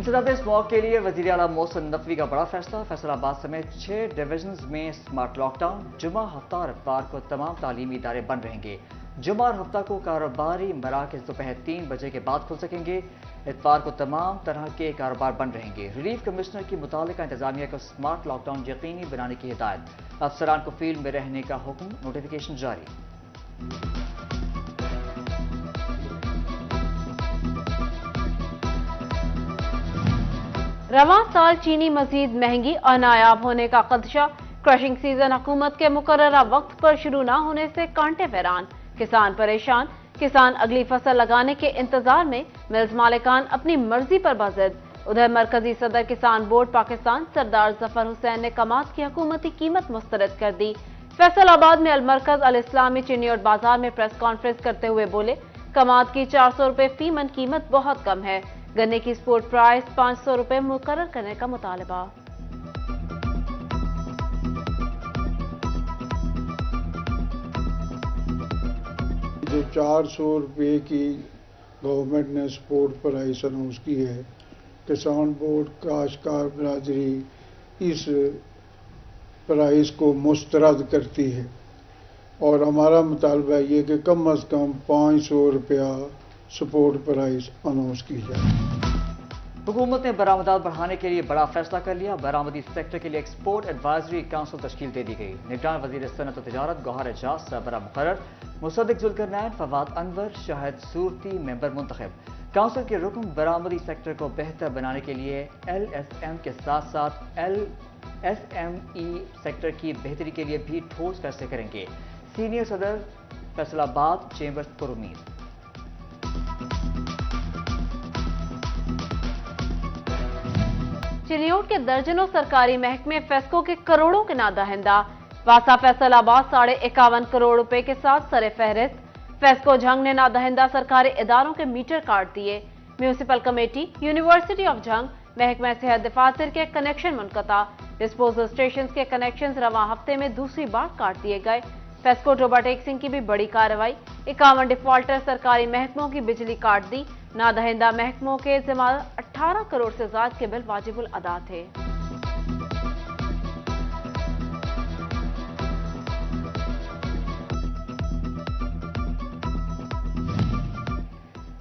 इंसदाद इस मौके के लिए वज़ीर आला मोहसिन नकवी का बड़ा फैसला। फैसलाबाद समेत 6 डिवीजन में स्मार्ट लॉकडाउन। जुमा हफ्ता और इतवार को तमाम तालीमी इदारे बंद रहेंगे। जुमा और हफ्ता को कारोबारी मराकज़ दोपहर 3 बजे के बाद खुल सकेंगे। इतवार को तमाम तरह के कारोबार बंद रहेंगे। रिलीफ कमिश्नर की मुतालिका इंतजामिया को स्मार्ट लॉकडाउन यकीनी बनाने की हिदायत। अफसरान को फील्ड में रहने का हुक्म। नोटिफिकेशन जारी। रवां साल चीनी मजीद महंगी और नायाब होने का खदशा। क्रशिंग सीजन हुकूमत के मुकर्ररा वक्त पर शुरू न होने से कांटे फैरान, किसान परेशान। किसान अगली फसल लगाने के इंतजार में, मिल्स मालिकान अपनी मर्जी पर बाजिद। उधर मरकजी सदर किसान बोर्ड पाकिस्तान सरदार जफर हुसैन ने कमात की हुकूमती कीमत मुस्तरद कर दी। फैसलाबाद में अलमरकज अल इस्लामी चीनी और बाजार में प्रेस कॉन्फ्रेंस करते हुए बोले, कमात की 400 रुपए फी मन कीमत बहुत कम है। गन्ने की स्पोर्ट प्राइस 500 रुपए मुकर्रर करने का मुतालबा। जो 400 रुपये की गवर्नमेंट ने स्पोर्ट प्राइस अनाउंस की है, किसान बोर्ड काश्तकार बरादरी इस प्राइस को मुस्तरद करती है और हमारा मुतालबा ये कि कम अज़ कम 500 रुपया सपोर्ट प्राइस अनाउंस की जाए। हुकूमत ने बरामदात बढ़ाने के लिए बड़ा फैसला कर लिया। बरामदी सेक्टर के लिए एक्सपोर्ट एडवाइजरी काउंसिल तश्कील दे दी गई। निगरान वजीर सनत और तजारत गौहर एजाज सरबराह मुकर्रर। मुसद्दिक जुल्करनैन, फवाद अनवर, शाहिद सूरती मेंबर मुंतखब। काउंसिल के रुकन बरामदी सेक्टर को बेहतर बनाने के लिए LSM के साथ साथ LSME सेक्टर की बेहतरी के लिए भी ठोस फैसले करेंगे। सीनियर सदर फैसलाबाद चेंबर्स पर उम्मीद। चिलियोट के दर्जनों सरकारी महकमे फेस्को के करोड़ों के नादहिंदा। वासा फैसलाबाद 51.5 करोड़ रुपए के साथ सरे फहरिस्त। फेस्को झंग ने नादहिंदा सरकारी इदारों के मीटर काट दिए। Municipal committee, university of Jhang, महकमा सेहत दफातर के कनेक्शन मुनक़ता। डिस्पोजल स्टेशन के कनेक्शन रवां हफ्ते में दूसरी बार काट दिए गए। फेस्को टोबा टैक्सिंग की भी बड़ी कार्रवाई। 51 डिफॉल्टर सरकारी महकमों की बिजली काट दी। नादहिंदा महकमों के जिम्मा 18 करोड़ से ज्यादा के बिल वाजिबुल अदा थे।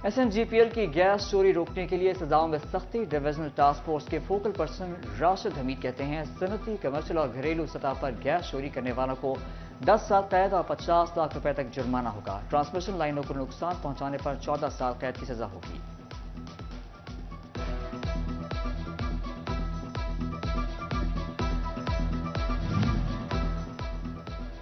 SMGPL की गैस चोरी रोकने के लिए सजाओं में सख्ती। डिविजनल टास्क फोर्स के फोकल पर्सन राशिद हमीद कहते हैं, सनती, कमर्शियल और घरेलू सतह पर गैस चोरी करने वालों को 10 साल कैद और 50 लाख रुपए तक जुर्माना होगा। ट्रांसमिशन लाइनों को नुकसान पहुंचाने पर 14 साल कैद की सजा होगी।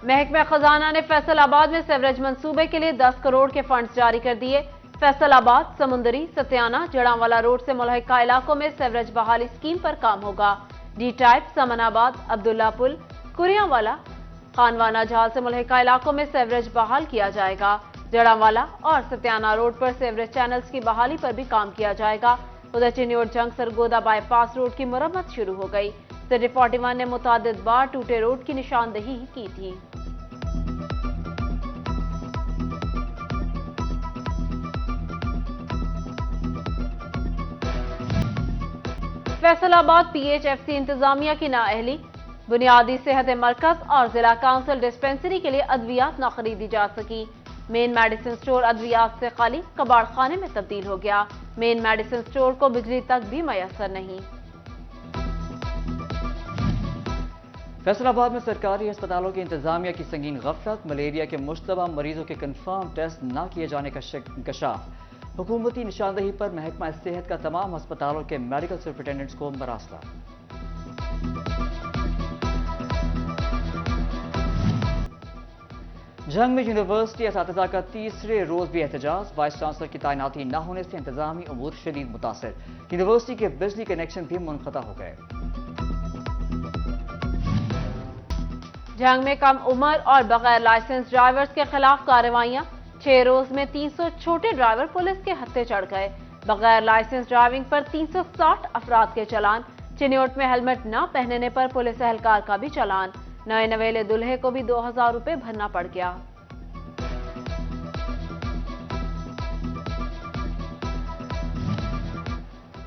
महकमा खजाना ने फैसलाबाद में सेवरेज मंसूबे के लिए 10 करोड़ के फंड्स जारी कर दिए। फैसलाबाद, समुंदरी, सत्याना, जड़ांवाला रोड से मुल्हिका इलाकों में सेवरेज बहाली स्कीम पर काम होगा। डी टाइप, समनाबाद, अब्दुल्ला पुल, कुरियावाला, खानवाना झाल से मुल्हिका इलाकों में सेवरेज बहाल किया जाएगा। जड़ांवाला और सत्याना रोड पर सेवरेज चैनल्स की बहाली पर भी काम किया जाएगा। उधर चिन्योट जंग सरगोदा बाईपास रोड की मुरम्मत शुरू हो गई। सिटी 41 ने मुतादिद बार टूटे रोड की निशानदेही की थी। फैसलाबाद PHFC इंतजामिया की नाअहली। बुनियादी सेहत मरकज और जिला काउंसिल डिस्पेंसरी के लिए अद्वियात न खरीदी जा सकी। मेन मेडिसिन स्टोर अद्वियात से खाली कबाड़ खाने में तब्दील हो गया। मेन मेडिसिन स्टोर को बिजली तक भी मैसर नहीं। फैसलाबाद में सरकारी अस्पतालों की इंतजामिया की संगीन गफलत। मलेरिया के मुश्तबा मरीजों के कंफर्म टेस्ट न किए जाने का इंकशाफ। हुकूमती निशानदेही पर महकमा सेहत का तमाम अस्पतालों के मेडिकल सुपरिटेंडेंट्स को मरासला। झंग में यूनिवर्सिटी असातिज़ा का तीसरे रोज भी एहतजाज। वाइस चांसलर की तैनाती न होने से इंतजामी अमूर शदीद मुतासर। यूनिवर्सिटी के बिजली कनेक्शन भी मुनक़ता हो गए। झंग में कम उम्र और बगैर लाइसेंस ड्राइवर्स के खिलाफ कार्रवाइयां। 6 रोज में 300 छोटे ड्राइवर पुलिस के हत्थे चढ़ गए। बगैर लाइसेंस ड्राइविंग पर 360 अफराद के चालान। चिन्योट में हेलमेट न पहनने पर पुलिस एहलकार का भी चालान। नए नवेले दूल्हे को भी 2000 रुपए भरना पड़ गया।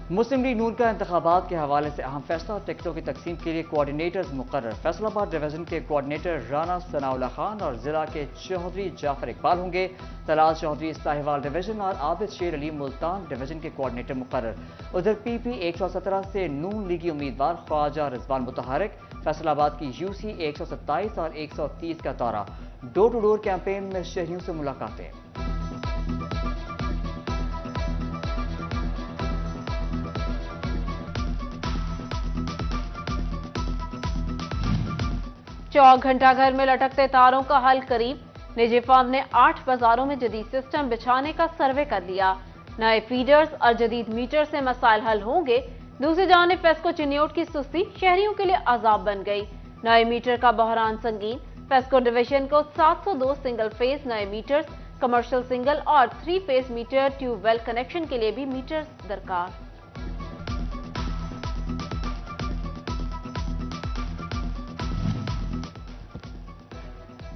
मुस्लिम लीग नून का इंतखाबात के हवाले से अहम फैसला, टिकटों की तकसीम के लिए कोऑर्डिनेटर्स मुकर्रर। फैसलाबाद डिवीजन के कोऑर्डिनेटर राना सनाउल्लाह खान और जिला के चौधरी जाफर इकबाल होंगे। तलाल चौधरी साहिवाल डिवीजन और आबिद शेर अली मुल्तान डिवीजन के कोऑर्डिनेटर मुकर्रर। उधर पीपी 117 से नून लीगी उम्मीदवार ख्वाजा रिजवान मुतहरिक। फैसलाबाद की यूसी 127 और 130 का दौरा। डोर टू डोर कैंपेन में शहरियों से मुलाकातें। चौक घंटा घर में लटकते तारों का हल करीब। निजी फर्म ने 8 बाजारों में जदीद सिस्टम बिछाने का सर्वे कर लिया। नए फीडर्स और जदीद मीटर से मसाइल हल होंगे। दूसरी जानिब फेस्को चिन्योट की सुस्ती शहरियों के लिए अजाब बन गई। नए मीटर का बहरान संगीन। फेस्को डिवीजन को 702 सिंगल फेज नए मीटर्स, कमर्शियल सिंगल और 3 फेज मीटर ट्यूबवेल कनेक्शन के लिए भी मीटर्स दरकार।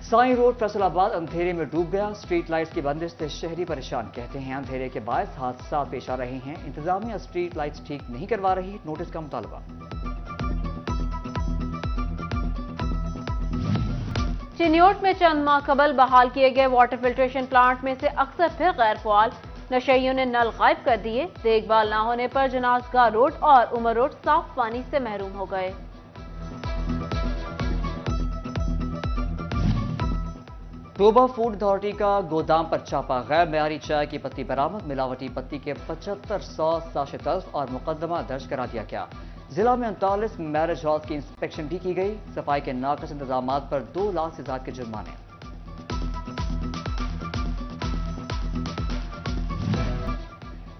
साई रोड फैसलाबाद अंधेरे में डूब गया। स्ट्रीट लाइट्स की बंदिश से शहरी परेशान। कहते हैं अंधेरे के बायस हादसा पेश आ रहे हैं। इंतजामिया स्ट्रीट लाइट्स ठीक नहीं करवा रही, नोटिस का मुतालबा। चिन्योट में चंद माह कबल बहाल किए गए वाटर फिल्ट्रेशन प्लांट में से अक्सर फिर गैर फाल। नशेइयों ने नल गायब कर दिए। देखभाल न होने पर जनाजगाह रोड और उमर रोड साफ पानी से महरूम हो गए। टोबा फूड अथॉरिटी का गोदाम पर छापा। गैर मेयारी चाय की पत्ती बरामद। मिलावटी पत्ती के 7500 साशे तल्फ और मुकदमा दर्ज करा दिया गया। जिला में 39 मैरिज हॉल्स की इंस्पेक्शन भी की गई। सफाई के नाकस इंतजाम पर 2 लाख से ज्यादा के जुर्माने।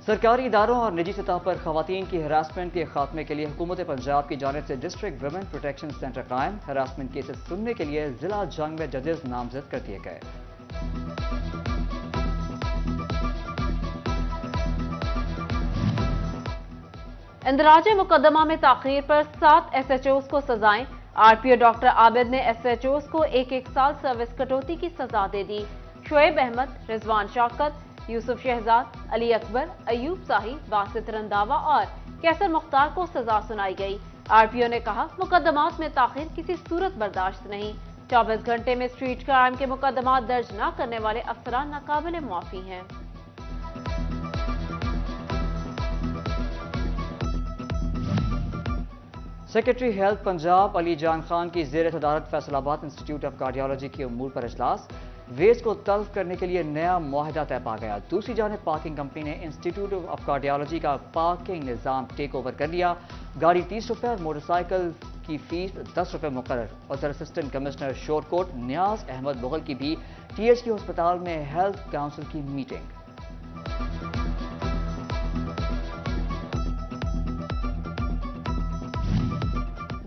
सरकारी इदारों और निजी सतह पर खवातीन की हरासमेंट के खात्मे के लिए हुकूमत पंजाब की जानिब से डिस्ट्रिक्ट वुमेन प्रोटेक्शन सेंटर कायम। हरासमेंट केसेस सुनने के लिए जिला जंग में जजेस नामजद कर दिए गए। इंदराज मुकदमा में ताखीर पर 7 SHOs को सजाएं। RPO डॉक्टर आबिद ने SHOs को 1-1 साल सर्विस कटौती की सजा दे दी। शुएब अहमद, रिजवान शौकत, यूसुफ शहजाद, अली अकबर, अयूब साही, बासित रंधावा और कैसर मुख्तार को सजा सुनाई गई। RPO ने कहा मुकदमात में ताखीर किसी सूरत बर्दाश्त नहीं। 24 घंटे में स्ट्रीट क्राइम के मुकदमात दर्ज न करने वाले अफसरान नाकाबिले मुआफी हैं। सेक्रेटरी हेल्थ पंजाब अली जान खान की जेर सदारत फैसलाबाद इंस्टीट्यूट ऑफ कार्डियोलॉजी के उमूर पर इजलास। वेस्ट को तल्फ करने के लिए नया मुआहिदा तय पा गया। दूसरी जानिब पार्किंग कंपनी ने इंस्टीट्यूट ऑफ कार्डियोलॉजी का पार्किंग निज़ाम टेक ओवर कर लिया। गाड़ी 30 रुपये और मोटरसाइकिल की फीस 10 रुपये मुकर्रर। उधर असिस्टेंट कमिश्नर शोरकोट नियाज अहमद मुगल की भी THQ अस्पताल में हेल्थ काउंसिल की मीटिंग।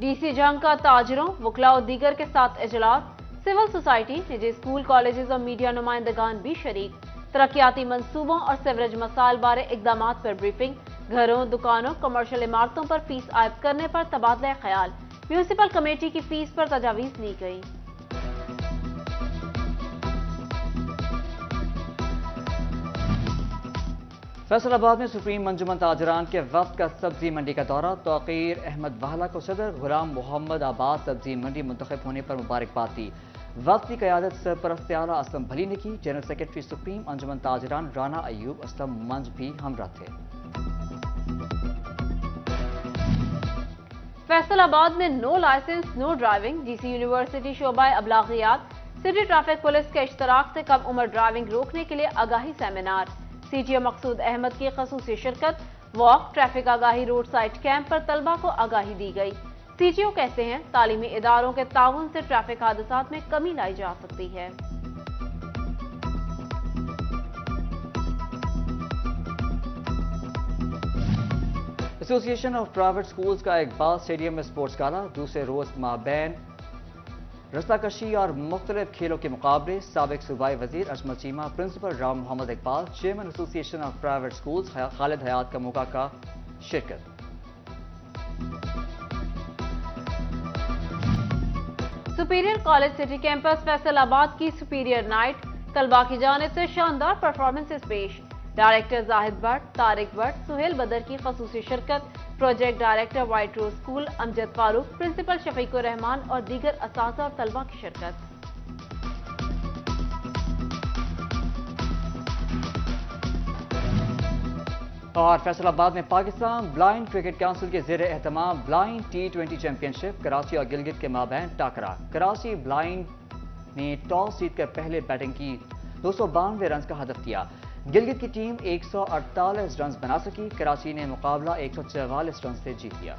DC जंग का ताजरों, वकला और दीगर के साथ इजलास। सिविल सोसाइटी, निजी स्कूल, कॉलेजेस और मीडिया नुमाइंदगान भी शरीक। तरक्याती मंसूबों और सीवरेज मसाइल बारे इकदामात पर ब्रीफिंग। घरों, दुकानों, कमर्शियल इमारतों पर फीस आयद करने पर तबादला ख्याल। म्यूनिसिपल कमेटी की फीस पर तजावीज ली गई। फैसलाबाद में सुप्रीम अंजुमन ताजरान के वफ्द का सब्जी मंडी का दौरा। तौकीर अहमद वाहला को सदर, गुलाम मोहम्मद आबाद सब्जी मंडी मुंतखब होने पर मुबारकबाद दी। वफ्द की क़यादत सरपरस्त आला असलम भली ने की। General secretary supreme Anjuman Tajiran Rana Ayub Aslam Manj भी हमरा थे। फैसलाबाद में no licence no driving. DC university शोबा अबलागियात, सिटी ट्रैफिक पुलिस के इश्तराक से कम उम्र ड्राइविंग रोकने के लिए आगाही सेमिनार। CTO मकसूद अहमद की खसूसी शिरकत। वॉक, ट्रैफिक आगाही, रोड साइड कैंप पर तलबा को आगाही दी गई। CTO कहते हैं तालीमी इदारों के ताउन से ट्रैफिक हादसात में कमी लाई जा सकती है। एसोसिएशन ऑफ प्राइवेट स्कूल्स का इकबाल स्टेडियम में स्पोर्ट्स गाला। दूसरे रोज माबैन रस्साकशी और मुख्तलिफ खेलों के मुकाबले। साबिक सूबाई वजीर Ajmal Cheema, principal Ram Mohammad Iqbal, chairman association of private schools Khalid Hayat का मौका का शिरकत। Superior college city campus Faisalabad की सुपीरियर नाइट। तलबा की जानिब से शानदार परफॉर्मेंसेस पेश। ڈائریکٹر زاہد بٹ، طارق بٹ، سہیل بدر کی خصوصی شرکت، project director white rose school Amjad Farooq, principal Shafiq ur-Rehman اور دیگر اساتذہ اور طلبہ کی شرکت۔ اور فیصل آباد میں پاکستان بلائنڈ کرکٹ کونسل کے زیر اہتمام بلائنڈ ٹی20 چیمپئن شپ کراچی اور گلگت کے مابین ٹاکرا۔ کراچی بلائنڈ نے ٹاس جیت کر پہلے بیٹنگ کی، 292 رنز کا ہدف دیا۔ گلگت کی ٹیم 148 رنز بنا سکی، کراچی نے مقابلہ 144 رنز سے جیت لیا۔